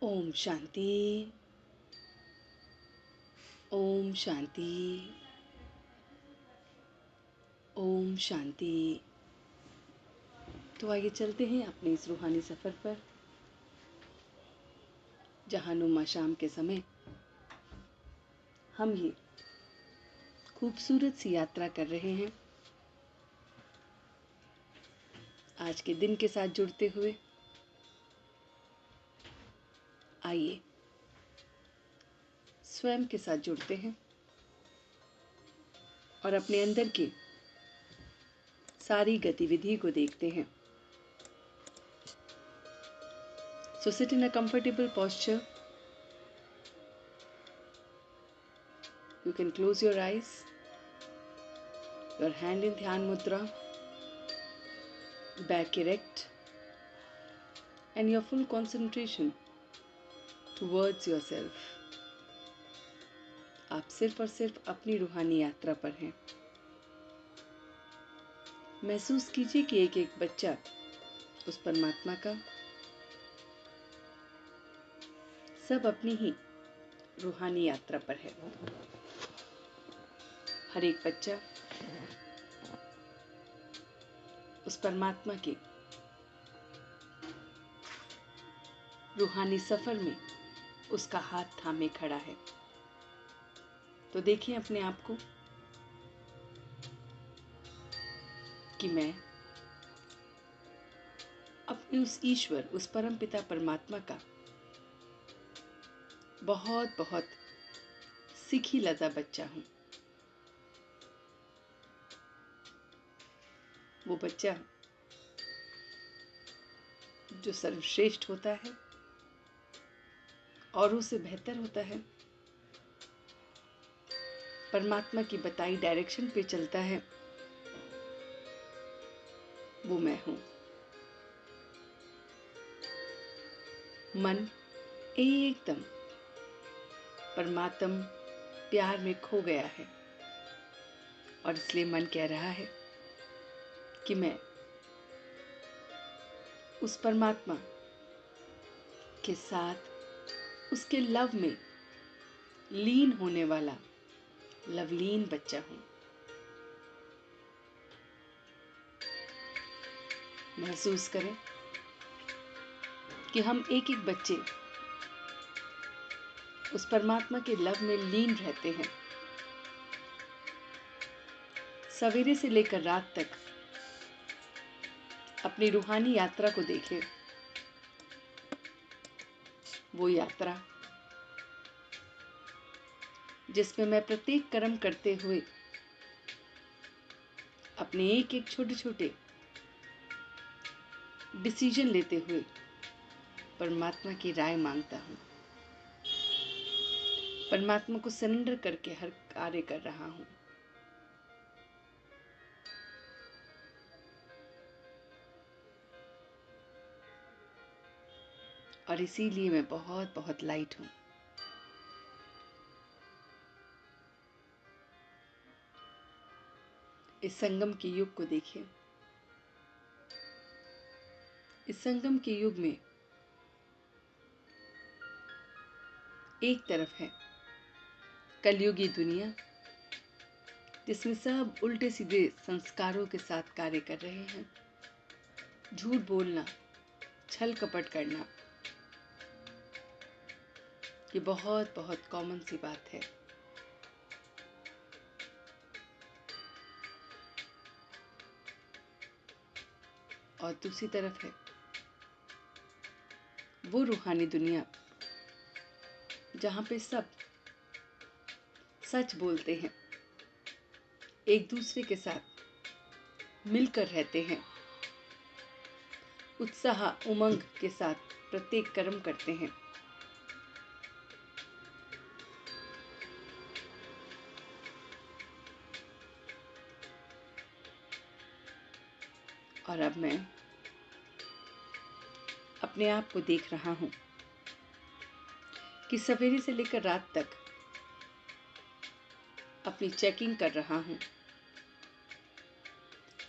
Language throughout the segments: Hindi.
ओम शांति। ओम शांति। ओम शांति। तो आइए चलते हैं अपने इस रूहानी सफ़र पर, जहाँ नुमा शाम के समय हम ये खूबसूरत सी यात्रा कर रहे हैं। आज के दिन के साथ जुड़ते हुए आइए स्वयं के साथ जुड़ते हैं और अपने अंदर की सारी गतिविधि को देखते हैं। So sit in a comfortable posture. You can close your eyes, your hand in Dhyan Mudra, back erect, and your full concentration towards yourself. आप सिर्फ और सिर्फ अपनी रूहानी यात्रा पर हैं। महसूस कीजिए कि एक एक बच्चा उस परमात्मा का, सब अपनी ही रूहानी यात्रा पर है। हर एक बच्चा उस परमात्मा के रूहानी सफर में उसका हाथ थामे खड़ा है। तो देखिए अपने आप को कि मैं अपने उस ईश्वर, उस परमपिता परमात्मा का बहुत बहुत सीखी लदा बच्चा हूँ। वो बच्चा जो सर्वश्रेष्ठ होता है, औरों से बेहतर होता है, परमात्मा की बताई डायरेक्शन पे चलता है, वो मैं हूँ। मन एकदम परमात्म प्यार में खो गया है और इसलिए मन कह रहा है कि मैं उस परमात्मा के साथ उसके लव में लीन होने वाला लवलीन बच्चा हूँ। महसूस करें कि हम एक एक बच्चे उस परमात्मा के लव में लीन रहते हैं। सवेरे से लेकर रात तक अपनी रूहानी यात्रा को देखें। वो यात्रा जिसमें मैं प्रत्येक कर्म करते हुए अपने एक एक छोटे छोटे डिसीजन लेते हुए परमात्मा की राय मांगता हूँ। परमात्मा को सरेंडर करके हर कार्य कर रहा हूँ। और इसीलिए मैं बहुत बहुत लाइट हूँ। इस संगम के युग को देखिए। इस संगम के युग में एक तरफ है कलयुगी दुनिया, जिसमें सब उल्टे सीधे संस्कारों के साथ कार्य कर रहे हैं। झूठ बोलना, छल कपट करना, ये बहुत बहुत कॉमन सी बात है। और दूसरी तरफ है वो रूहानी दुनिया जहाँ पे सब सच बोलते हैं, एक दूसरे के साथ मिलकर रहते हैं, उत्साह उमंग के साथ प्रत्येक कर्म करते हैं। और अब मैं अपने आप को देख रहा हूँ कि सवेरे से लेकर रात तक अपनी चेकिंग कर रहा हूँ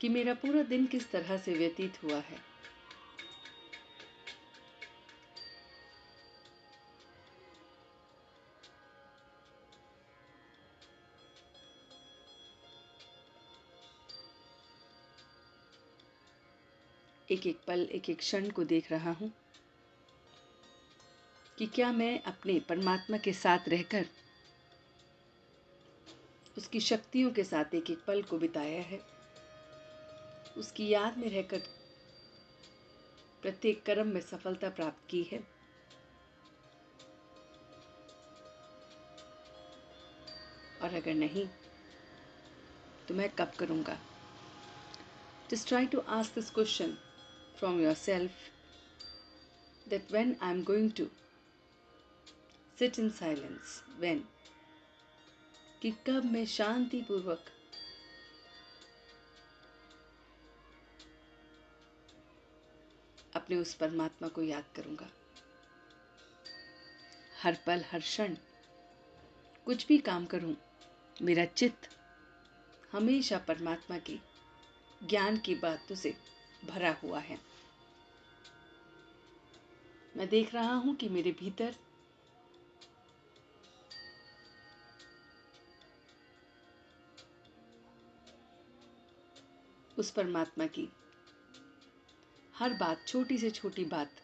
कि मेरा पूरा दिन किस तरह से व्यतीत हुआ है। एक एक पल, एक एक क्षण को देख रहा हूँ कि क्या मैं अपने परमात्मा के साथ रहकर उसकी शक्तियों के साथ एक एक पल को बिताया है, उसकी याद में रहकर प्रत्येक कर्म में सफलता प्राप्त की है। और अगर नहीं तो मैं कब करूँगा? Just try to ask this question from yourself, that when I'm going to sit in silence, when, कि कब मैं शांति पूर्वक अपने उस परमात्मा को याद करूँगा। हर पल हर क्षण कुछ भी काम करूँ, मेरा चित्त हमेशा परमात्मा की ज्ञान की बातों से भरा हुआ है। मैं देख रहा हूँ कि मेरे भीतर उस परमात्मा की हर बात, छोटी से छोटी बात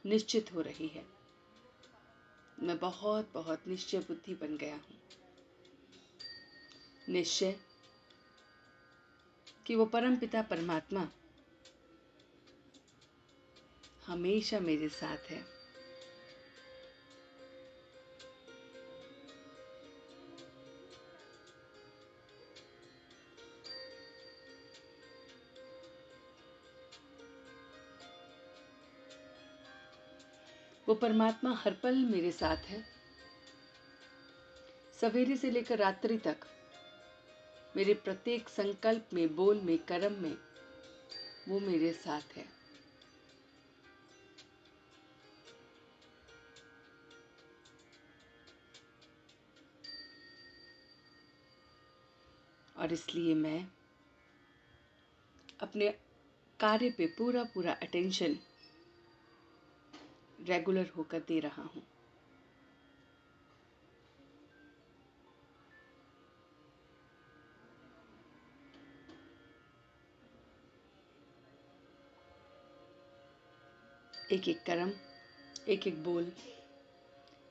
निश्चित हो रही है। मैं बहुत बहुत निश्चय बुद्धि बन गया हूँ। निश्चय कि वो परम पिता परमात्मा हमेशा मेरे साथ है। वो परमात्मा हर पल मेरे साथ है। सवेरे से लेकर रात्रि तक मेरे प्रत्येक संकल्प में, बोल में, कर्म में वो मेरे साथ है। और इसलिए मैं अपने कार्य पे पूरा पूरा अटेंशन रेगुलर होकर दे रहा हूँ। एक एक कर्म, एक एक बोल,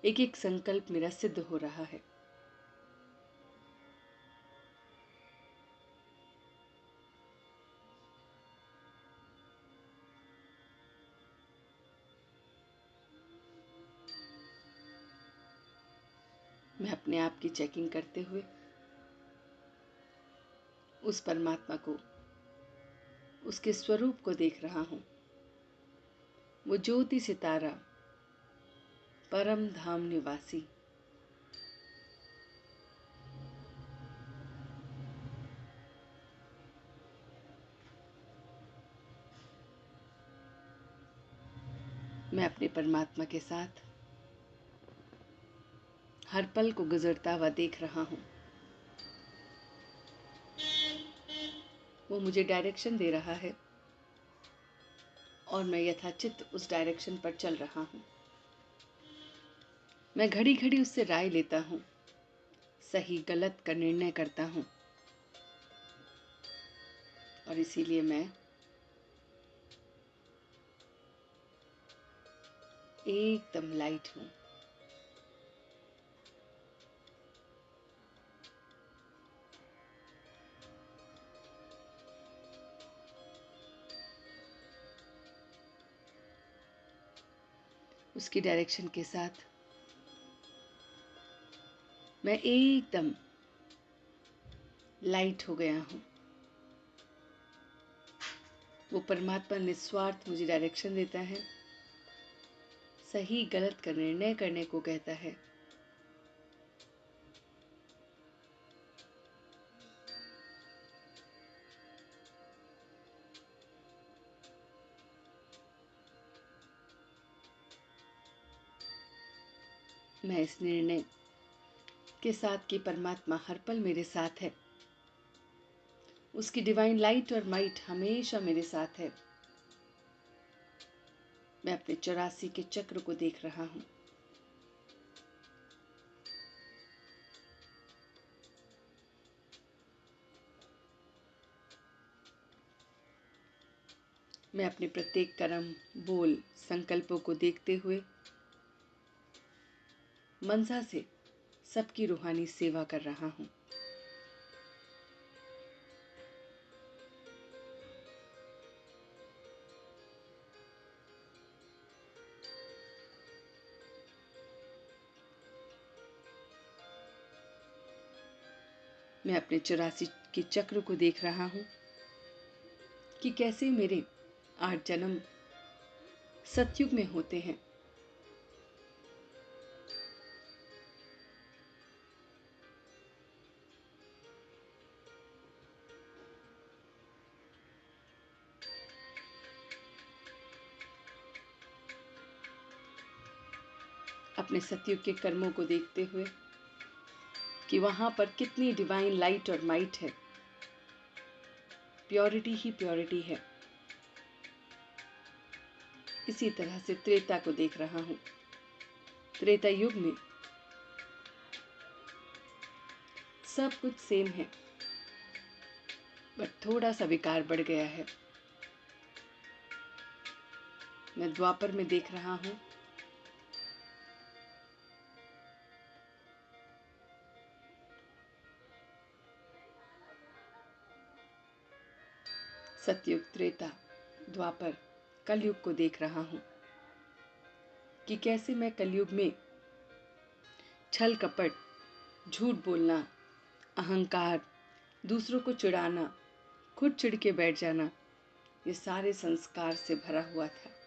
एक एक संकल्प मेरा सिद्ध हो रहा है। मैं अपने आप की चेकिंग करते हुए उस परमात्मा को, उसके स्वरूप को देख रहा हूँ। वो ज्योति सितारा, परम धाम निवासी, मैं अपने परमात्मा के साथ हर पल को गुजरता हुआ देख रहा हूँ। वो मुझे डायरेक्शन दे रहा है और मैं यथाचित उस डायरेक्शन पर चल रहा हूँ। मैं घड़ी घड़ी उससे राय लेता हूँ, सही गलत का निर्णय करता हूँ। और इसीलिए मैं एकदम लाइट हूँ। उसकी डायरेक्शन के साथ मैं एकदम लाइट हो गया हूँ। वो परमात्मा निस्वार्थ मुझे डायरेक्शन देता है, सही गलत का निर्णय करने को कहता है। मैं इस निर्णय के साथ कि परमात्मा हर पल मेरे साथ है, उसकी डिवाइन लाइट और माइट हमेशा मेरे साथ है। मैं अपने 84 के चक्र को देख रहा हूँ। मैं अपने प्रत्येक कर्म, बोल, संकल्पों को देखते हुए मनसा से सबकी रूहानी सेवा कर रहा हूँ। मैं अपने 84 के चक्र को देख रहा हूँ कि कैसे मेरे 8 जन्म सतयुग में होते हैं। अपने सतयुग के कर्मों को देखते हुए कि वहां पर कितनी डिवाइन लाइट और माइट है, प्योरिटी ही प्योरिटी है। इसी तरह से त्रेता को देख रहा हूं। त्रेता युग में सब कुछ सेम है, बट थोड़ा सा विकार बढ़ गया है। मैं द्वापर में देख रहा हूं सतयुग, त्रेता, द्वापर, कलयुग को देख रहा हूं कि कैसे मैं कलयुग में छल कपट, झूठ बोलना, अहंकार, दूसरों को चिढ़ाना, खुद चिढ़ के बैठ जाना, ये सारे संस्कार से भरा हुआ था।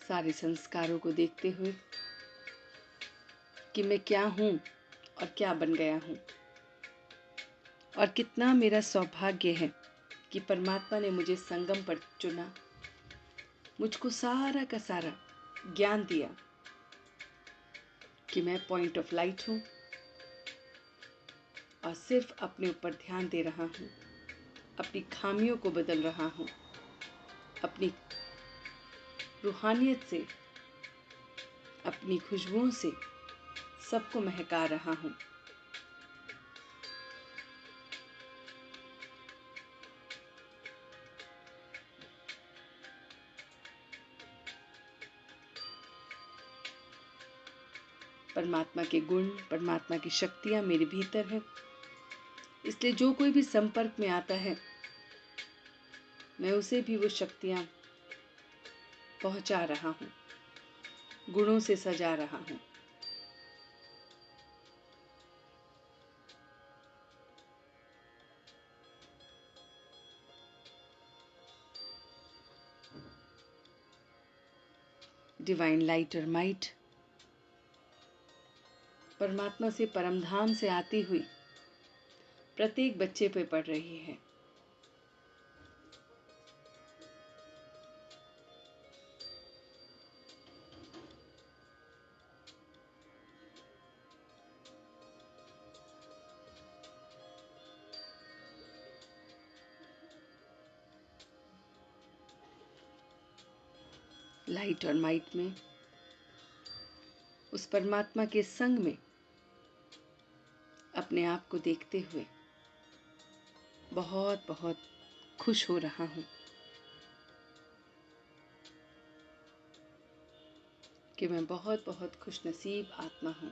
सारे संस्कारों को देखते हुए कि मैं क्या हूं और क्या बन गया हूं, और कितना मेरा सौभाग्य है कि परमात्मा ने मुझे संगम पर चुना, मुझको सारा का सारा ज्ञान दिया कि मैं पॉइंट ऑफ लाइट हूं और सिर्फ अपने ऊपर ध्यान दे रहा हूं, अपनी खामियों को बदल रहा हूं, अपनी रूहानियत से, अपनी खुशबुओं से सबको महका रहा हूं। परमात्मा के गुण, परमात्मा की शक्तियां मेरे भीतर हैं, इसलिए जो कोई भी संपर्क में आता है मैं उसे भी वो शक्तियां पहुंचा रहा हूं, गुणों से सजा रहा हूं। डिवाइन लाइट और माइट परमात्मा से, परमधाम से आती हुई प्रत्येक बच्चे पे पड़ रही है। लाइट और माइट में, उस परमात्मा के संग में अपने आप को देखते हुए बहुत बहुत खुश हो रहा हूं कि मैं बहुत बहुत खुशनसीब आत्मा हूं।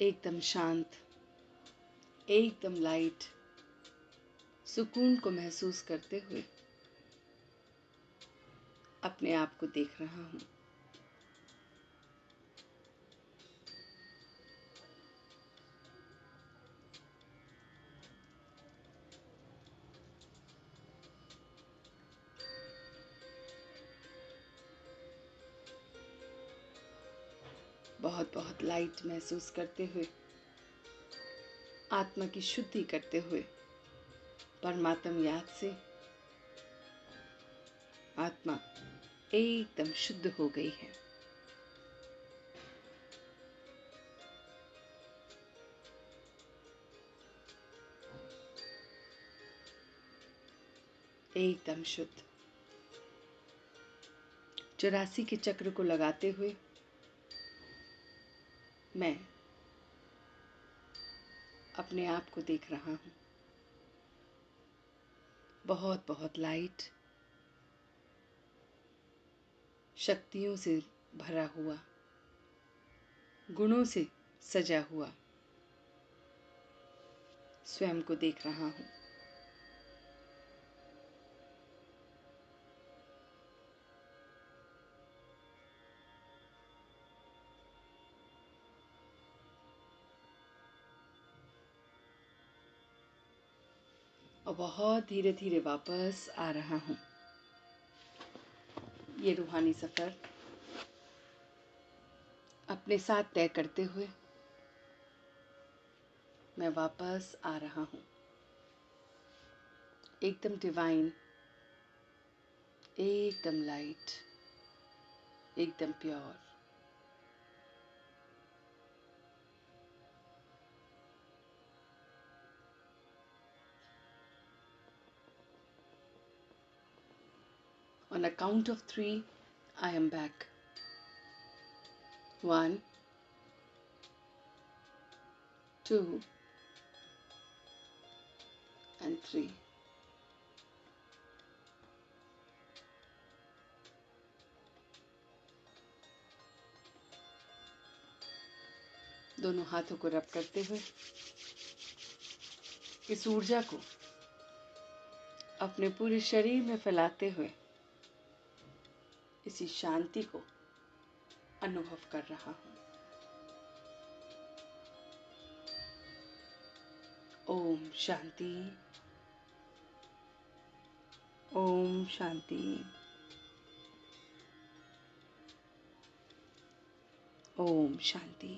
एकदम शांत, एकदम लाइट, सुकून को महसूस करते हुए अपने आप को देख रहा हूं। बहुत बहुत लाइट महसूस करते हुए, आत्मा की शुद्धि करते हुए परमात्म याद से आत्मा एकदम शुद्ध हो गई है। एकदम शुद्ध। 84 के चक्र को लगाते हुए मैं अपने आप को देख रहा हूँ, बहुत बहुत लाइट, शक्तियों से भरा हुआ, गुणों से सजा हुआ स्वयं को देख रहा हूँ। और बहुत धीरे धीरे वापस आ रहा हूँ। ये रूहानी सफर अपने साथ तय करते हुए मैं वापस आ रहा हूँ, एकदम डिवाइन, एकदम लाइट, एकदम pure. On a count of 3, I am back. 1, 2 and 3. दोनों हाथों को रब करते हुए इस ऊर्जा को अपने पूरे शरीर में फैलाते हुए इसी शांति को अनुभव कर रहा हूँ। ओम शांति, ओम शांति, ओम शांति।